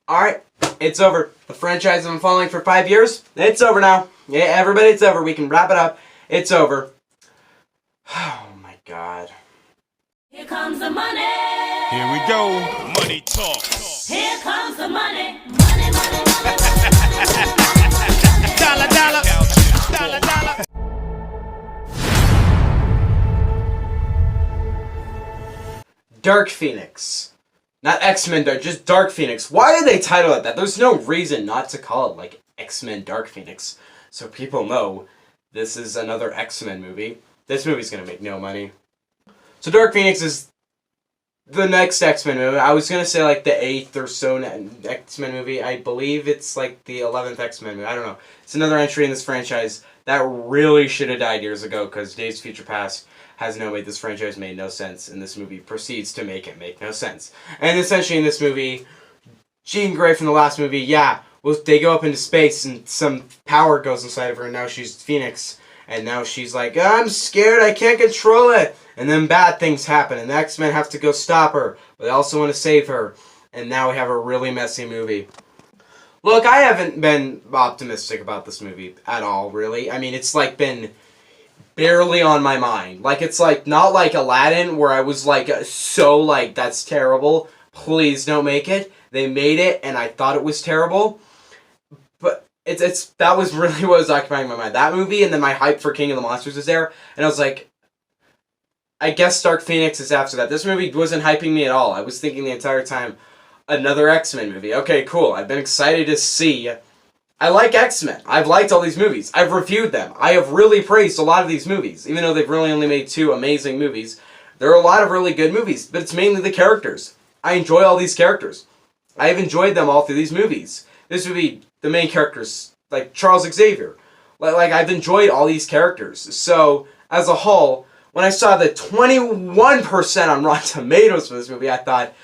Alright, it's over. The franchise has been following for 5 years. It's over now. Yeah, everybody, it's over. We can wrap it up. It's over. Oh my god. Here comes the money. Here we go. Money talk. Here comes the money. Money, money, money, money. Dollar, dollar. Dollar, dollar. Dark Phoenix. Not X-Men Dark, just Dark Phoenix. Why did they title it that? There's no reason not to call it like X-Men Dark Phoenix. So people know this is another X-Men movie. This movie's gonna make no money. So Dark Phoenix is the next X-Men movie. I was gonna say like the 8th or so X-Men movie. I believe it's like the 11th X-Men movie. I don't know. It's another entry in this franchise that really should have died years ago because Days of Future Past has no way this franchise made no sense, and this movie proceeds to make it make no sense. And essentially in this movie, Jean Grey from the last movie, they go up into space and some power goes inside of her, and now she's Phoenix. And now she's like, I'm scared, I can't control it. And then bad things happen, and the X-Men have to go stop her, but they also want to save her. And now we have a really messy movie. Look, I haven't been optimistic about this movie at all, really. I mean, it's like been barely on my mind. Like, it's like, not like Aladdin, where I was like, so like, that's terrible. Please don't make it. They made it, and I thought it was terrible. But that was really what was occupying my mind. That movie, and then my hype for King of the Monsters was there, and I was like, I guess Dark Phoenix is after that. This movie wasn't hyping me at all. I was thinking the entire time, another X-Men movie. Okay, cool. I've been excited to see. I like X-Men. I've liked all these movies. I've reviewed them. I have really praised a lot of these movies. Even though they've really only made 2 amazing movies, there are a lot of really good movies, but it's mainly the characters. I enjoy all these characters. I have enjoyed them all through these movies. This movie, the main characters, like Charles Xavier. Like I've enjoyed all these characters. So, as a whole, when I saw the 21% on Rotten Tomatoes for this movie, I thought,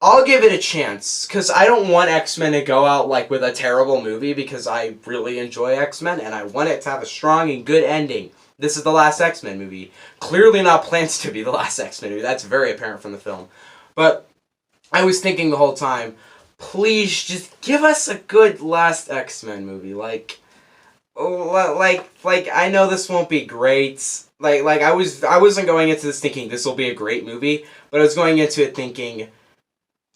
I'll give it a chance, because I don't want X-Men to go out like with a terrible movie, because I really enjoy X-Men, and I want it to have a strong and good ending. This is the last X-Men movie. Clearly not plans to be the last X-Men movie. That's very apparent from the film. But I was thinking the whole time, please just give us a good last X-Men movie. Like I know this won't be great. I wasn't going into this thinking this will be a great movie, but I was going into it thinking,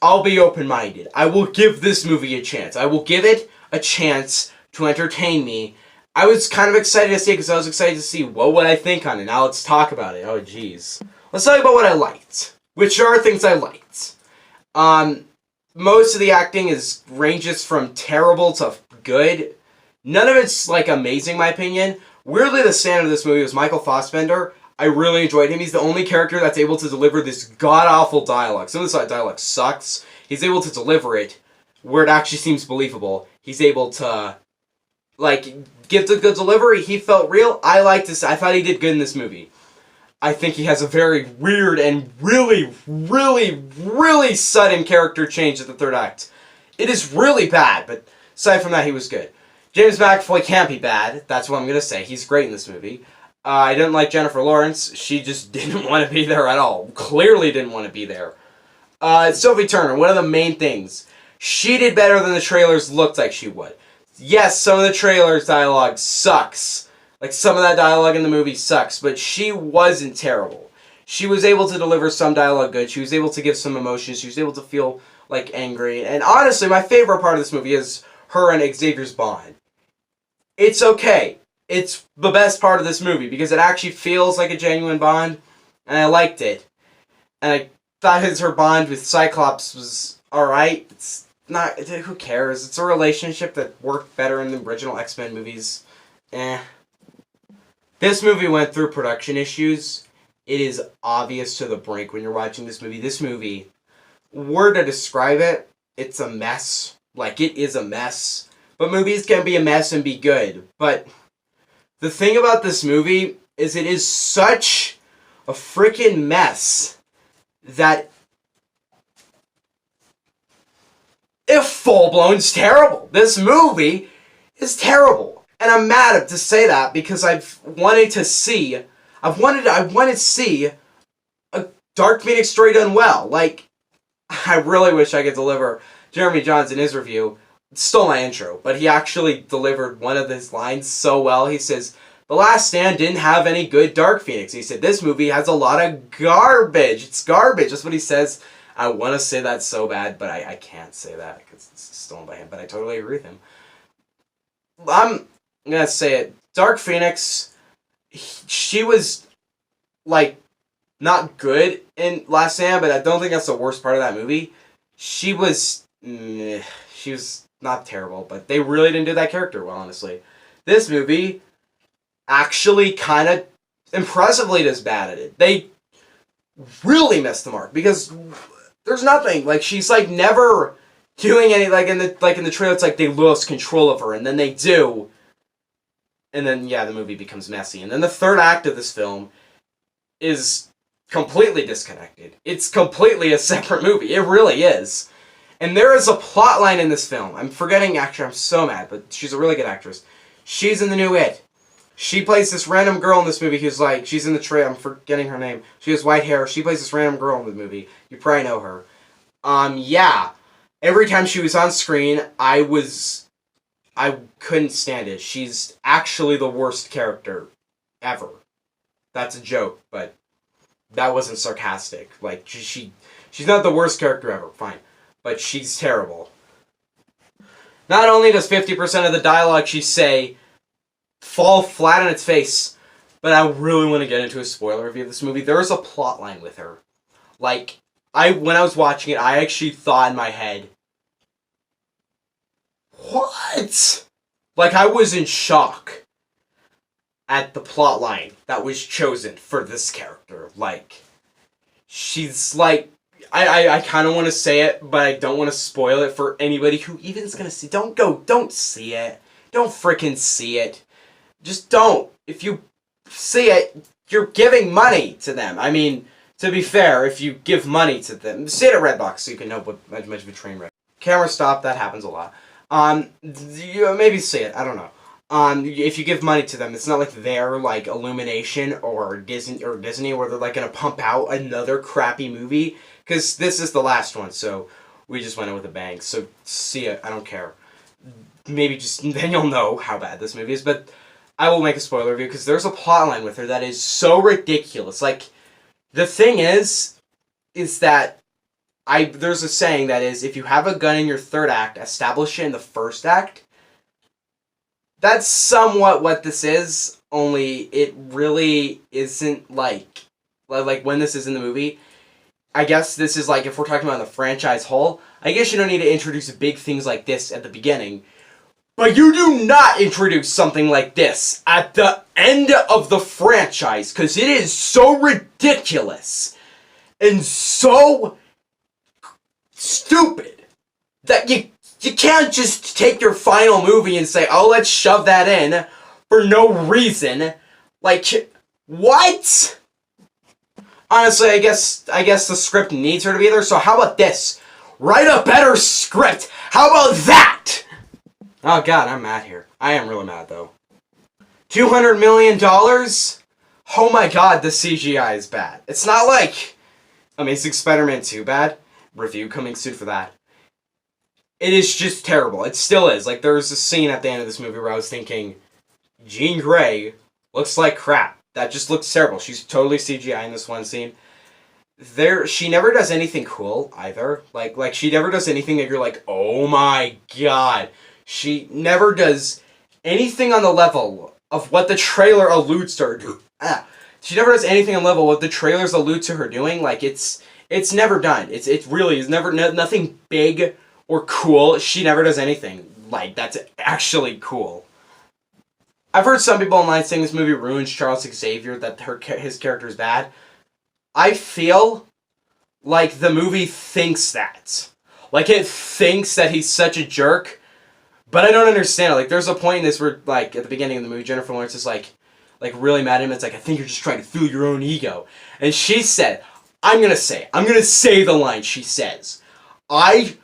I'll be open-minded. I will give this movie a chance. I will give it a chance to entertain me. I was kind of excited to see it because I was excited to see what would I think on it. Now let's talk about it. Oh, jeez. Let's talk about what I liked. Which are things I liked. Most of the acting ranges from terrible to good. None of it's, like, amazing, in my opinion. Weirdly, the standard of this movie was Michael Fassbender. I really enjoyed him. He's the only character that's able to deliver this god-awful dialogue. Some of this dialogue sucks. He's able to deliver it where it actually seems believable. He's able to, like, give the good delivery. He felt real. I liked this. I thought he did good in this movie. I think he has a very weird and really, really, really sudden character change at the third act. It is really bad, but aside from that, he was good. James McAvoy can't be bad. That's what I'm going to say. He's great in this movie. I didn't like Jennifer Lawrence. She just didn't want to be there at all. Clearly didn't want to be there. Sophie Turner, one of the main things. She did better than the trailers looked like she would. Yes, some of the trailers' dialogue sucks. Like, some of that dialogue in the movie sucks, but she wasn't terrible. She was able to deliver some dialogue good. She was able to give some emotions. She was able to feel, like, angry. And honestly, my favorite part of this movie is her and Xavier's bond. It's okay. It's the best part of this movie, because it actually feels like a genuine bond, and I liked it. And I thought her bond with Cyclops was alright. It's not, who cares? It's a relationship that worked better in the original X-Men movies. This movie went through production issues. It is obvious to the brink when you're watching this movie. This movie, word to describe it, it's a mess. Like, it is a mess. But movies can be a mess and be good. But the thing about this movie is it is such a freaking mess that it's full-blown terrible. This movie is terrible. And I'm mad to say that because I wanted to see a Dark Phoenix story done well. Like, I really wish I could deliver Jeremy Johns in his review stole my intro, but he actually delivered one of his lines so well. He says, The Last Stand didn't have any good Dark Phoenix. He said, this movie has a lot of garbage. It's garbage. That's what he says. I want to say that so bad, but I can't say that because it's stolen by him, but I totally agree with him. I'm going to say it. Dark Phoenix, she was, like, not good in Last Stand, but I don't think that's the worst part of that movie. She was not terrible, but they really didn't do that character well, honestly. This movie actually kind of impressively does bad at it. They really missed the mark because there's nothing. Like, she's like never doing any, like in the trailer, it's like they lose control of her, and then they do. And then, yeah, the movie becomes messy. And then the third act of this film is completely disconnected. It's completely a separate movie. It really is. And there is a plot line in this film. I'm forgetting actor. I'm so mad, but she's a really good actress. She's in the new It. She plays this random girl in this movie who's like, she's in the trailer. I'm forgetting her name. She has white hair. She plays this random girl in the movie. You probably know her. Yeah. Every time she was on screen, I couldn't stand it. She's actually the worst character ever. That's a joke, but that wasn't sarcastic. Like, she's not the worst character ever, fine. But she's terrible. Not only does 50% of the dialogue she say fall flat on its face, but I really want to get into a spoiler review of this movie. There is a plot line with her. Like, when I was watching it, I actually thought in my head, what? Like, I was in shock at the plot line that was chosen for this character. Like, she's like, I kind of want to say it, but I don't want to spoil it for anybody who even is going to see. Don't see it. Don't freaking see it. Just don't. If you see it, you're giving money to them. I mean, to be fair, if you give money to them, see it at Redbox so you can know what much of a train wreck. Camera stop, that happens a lot. Maybe see it, I don't know. If you give money to them, it's not like they're like Illumination or Disney where they're like gonna pump out another crappy movie. Because this is the last one, so we just went in with a bang. So see it, I don't care. Maybe just then you'll know how bad this movie is. But I will make a spoiler review because there's a plot line with her that is so ridiculous. Like, the thing is that there's a saying that is, if you have a gun in your third act, establish it in the first act. That's somewhat what this is, only it really isn't like when this is in the movie. I guess this is like, if we're talking about the franchise whole, I guess you don't need to introduce big things like this at the beginning. But you do not introduce something like this at the end of the franchise, because it is so ridiculous and so stupid that you can't just take your final movie and say, oh, let's shove that in for no reason. Like, what? Honestly, I guess the script needs her to be there, so how about this? Write a better script! How about that? Oh god, I'm mad here. I am really mad, though. $200 million? Oh my god, the CGI is bad. It's not like Amazing Spider-Man 2 bad. Review coming soon for that. It is just terrible. It still is. Like, there's a scene at the end of this movie where I was thinking, Jean Grey looks like crap. That just looks terrible. She's totally CGI in this one scene. She never does anything cool, either. Like, she never does anything that you're like, oh my god. She never does anything on the level of what the trailer alludes to her doing. She never does anything on level what the trailers allude to her doing. Like, it's never done. It really is never, nothing big or cool. She never does anything like that's actually cool. I've heard some people online saying this movie ruins Charles Xavier, that his character is bad. I feel like the movie thinks that. Like, it thinks that he's such a jerk, but I don't understand it. Like, there's a point in this where, like, at the beginning of the movie, Jennifer Lawrence is, like really mad at him. It's like, I think you're just trying to fuel your own ego. And she said, I'm gonna say the line she says. Okay,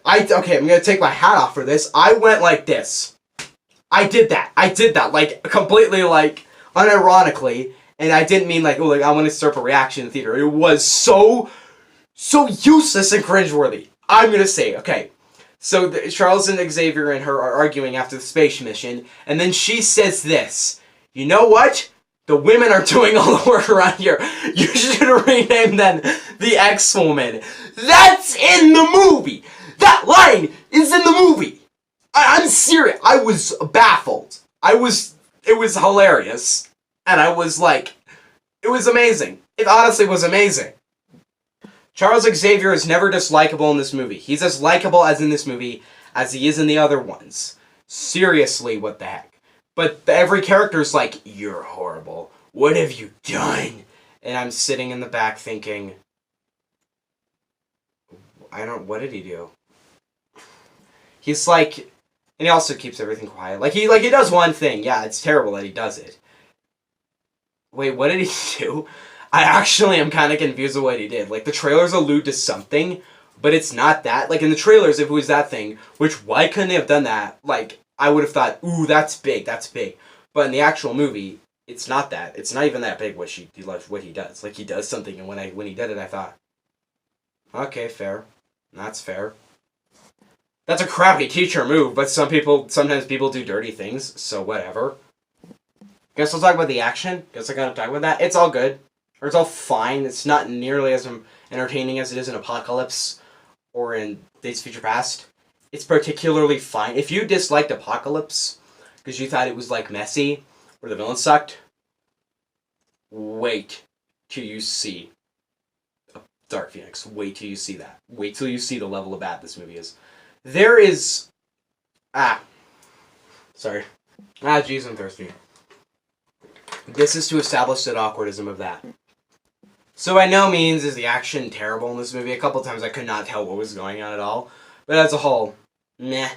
I'm gonna take my hat off for this. I went like this. I did that, like, completely, like, unironically, and I didn't mean, like, oh, like, I want to stir up a reaction in the theater. It was so useless and cringeworthy. I'm gonna say, okay. So Charles and Xavier and her are arguing after the space mission, and then she says this. You know what? The women are doing all the work around here. You should rename them the X-Woman. That's in the movie! That line is in the movie! I'm serious. I was baffled. It was hilarious. And I was like, it was amazing. It honestly was amazing. Charles Xavier is never dislikable in this movie. He's as likable as in this movie as he is in the other ones. Seriously, what the heck? But every character's like, you're horrible. What have you done? And I'm sitting in the back thinking, what did he do? He's like, and he also keeps everything quiet. Like he does one thing. Yeah, it's terrible that he does it. Wait, what did he do? I actually am kind of confused with what he did. Like, the trailers allude to something, but it's not that. Like, in the trailers, if it was that thing, which, why couldn't they have done that? Like, I would have thought, ooh, that's big, that's big. But in the actual movie, it's not that. It's not even that big what he does. Like, he does something, and when he did it, I thought, okay, fair. That's fair. That's a crappy teacher move, but sometimes people do dirty things, so whatever. Guess we'll talk about the action. Guess I gotta talk about that. It's all good. Or it's all fine. It's not nearly as entertaining as it is in Apocalypse or in Days of Future Past. It's particularly fine. If you disliked Apocalypse because you thought it was like messy or the villain sucked, wait till you see Dark Phoenix. Wait till you see that. Wait till you see the level of bad this movie is. There is... Sorry. Jeez, I'm thirsty. This is to establish the awkwardism of that. So by no means is the action terrible in this movie. A couple times I could not tell what was going on at all. But as a whole, meh.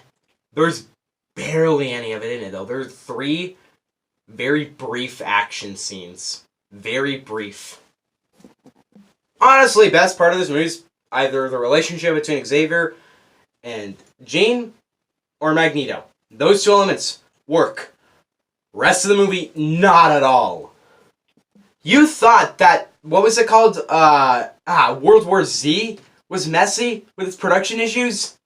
There's barely any of it in it, though. There's 3 very brief action scenes. Very brief. Honestly, best part of this movie is either the relationship between Xavier and Jean or Magneto. Those 2 elements work. Rest of the movie, not at all. You thought that, what was it called? World War Z was messy with its production issues?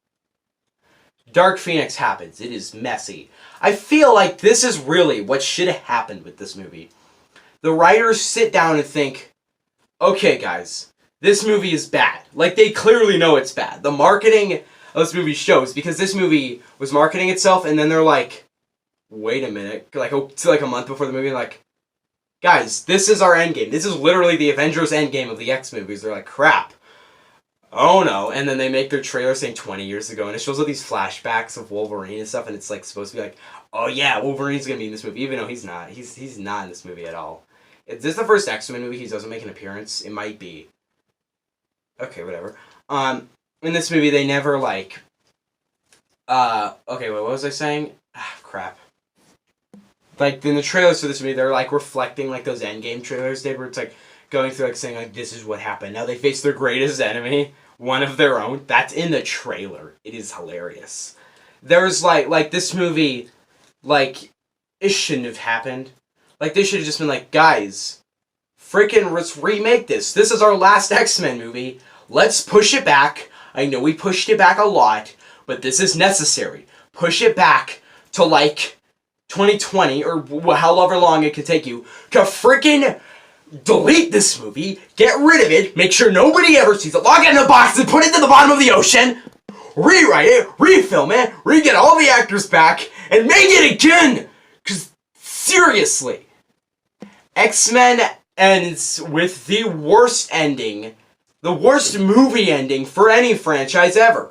Dark Phoenix happens. It is messy. I feel like this is really what should have happened with this movie. The writers sit down and think, okay guys, this movie is bad. Like, they clearly know it's bad. The marketing of this movie shows, because this movie was marketing itself, and then they're like, wait a minute, like a month before the movie, like, guys, this is our endgame. This is literally the Avengers endgame of the X movies. They're like, crap. Oh no. And then they make their trailer saying 20 years ago, and it shows all these flashbacks of Wolverine and stuff, and it's like supposed to be like, oh yeah, Wolverine's gonna be in this movie, even though he's not. He's not in this movie at all. Is this the first X-Men movie he doesn't make an appearance? It might be. Okay, whatever. In this movie, they never, like... okay, wait, what was I saying? Crap. Like, in the trailers for this movie, they're, like, reflecting, like, those Endgame trailers did, where it's, like, going through, like, saying, like, this is what happened. Now they face their greatest enemy, one of their own. That's in the trailer. It is hilarious. There's, like, this movie, like, it shouldn't have happened. Like, they should have just been like, guys, freaking let's remake this. This is our last X-Men movie. Let's push it back. I know we pushed it back a lot, but this is necessary. Push it back to, like, 2020, or however long it could take you, to freaking delete this movie, get rid of it, make sure nobody ever sees it, lock it in a box and put it to the bottom of the ocean, rewrite it, refilm it, re-get all the actors back, and make it again! Because, seriously, X-Men ends with the worst ending, the worst movie ending for any franchise ever.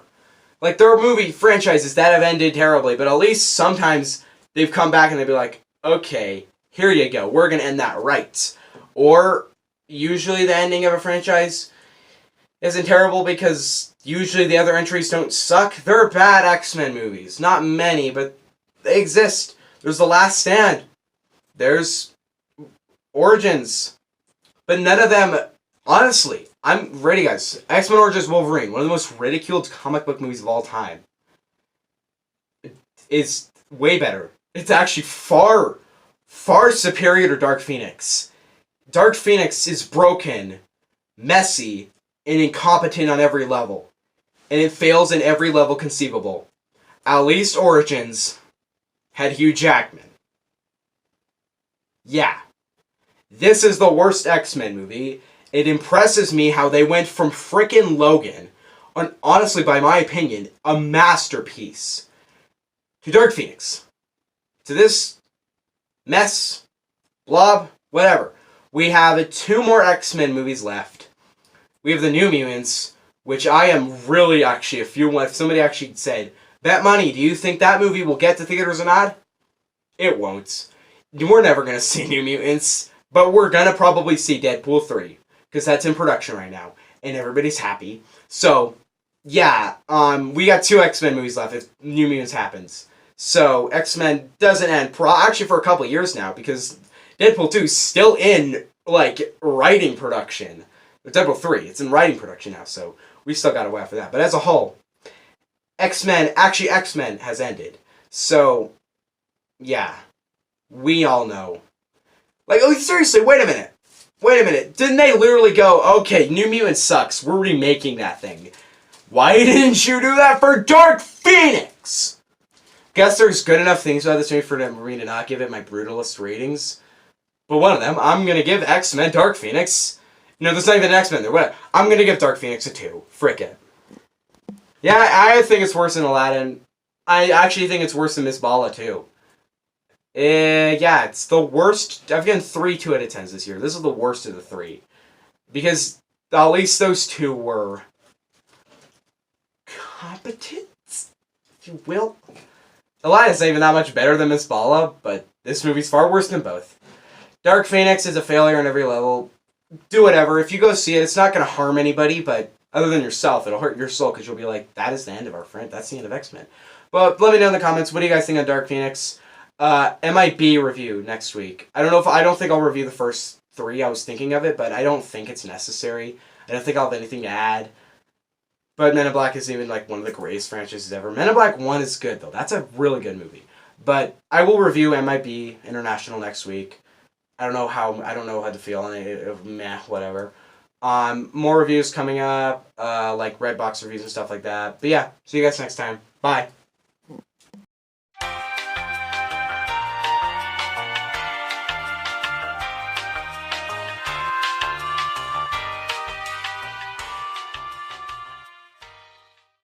Like, there are movie franchises that have ended terribly, but at least sometimes they've come back and they'd be like, okay, here you go, we're gonna end that right. Or, usually the ending of a franchise isn't terrible because usually the other entries don't suck. There are bad X-Men movies. Not many, but they exist. There's The Last Stand. There's Origins. But none of them, honestly, I'm ready, guys. X-Men Origins Wolverine, one of the most ridiculed comic book movies of all time, is way better. It's actually far, far superior to Dark Phoenix. Dark Phoenix is broken, messy, and incompetent on every level. and it fails in every level conceivable. At least Origins had Hugh Jackman. Yeah. This is the worst X-Men movie. It impresses me how they went from frickin' Logan, honestly, by my opinion, a masterpiece, to Dark Phoenix. To this mess, blob, whatever. We have 2 more X-Men movies left. We have the New Mutants, which I am really actually, if somebody actually said, bet money, do you think that movie will get to theaters or not? It won't. We're never going to see New Mutants, but we're going to probably see Deadpool 3, because that's in production right now, and everybody's happy. So, yeah, we got 2 X-Men movies left if New Mutants happens. So, X-Men doesn't end, actually for a couple of years now, because Deadpool 2 is still in, writing production. Deadpool 3, it's in writing production now, so we still gotta wait for that. But as a whole, X-Men has ended. So, yeah, we all know. Seriously, wait a minute. Didn't they literally go, okay, New Mutants sucks, we're remaking that thing. Why didn't you do that for Dark Phoenix? Guess there's good enough things about this movie for me to not give it my brutalist ratings. But one of them, I'm gonna give X-Men Dark Phoenix. No, there's not even an X-Men there. What? I'm gonna give Dark Phoenix a 2. Frick it. Yeah, I think it's worse than Aladdin. I actually think it's worse than Miss Bala too. Yeah, it's the worst. I've given 3 2 out of 10s this year. This is the worst of the 3. Because at least those 2 were competent, if you will. Aladdin's not even that much better than Miss Bala, but this movie's far worse than both. Dark Phoenix is a failure on every level. Do whatever. If you go see it, it's not going to harm anybody, but other than yourself, it'll hurt your soul because you'll be like, that is the end of our friend. That's the end of X-Men. But let me know in the comments, what do you guys think on Dark Phoenix? MIB review next week. I don't think I'll review the first 3. I was thinking of it, but I don't think it's necessary. I don't think I'll have anything to add. But Men in Black is even one of the greatest franchises ever. Men in Black 1 is good, though. That's a really good movie. But I will review MIB International next week. I don't know how to feel on it. Meh, whatever. More reviews coming up, Redbox reviews and stuff like that. But yeah, see you guys next time. Bye.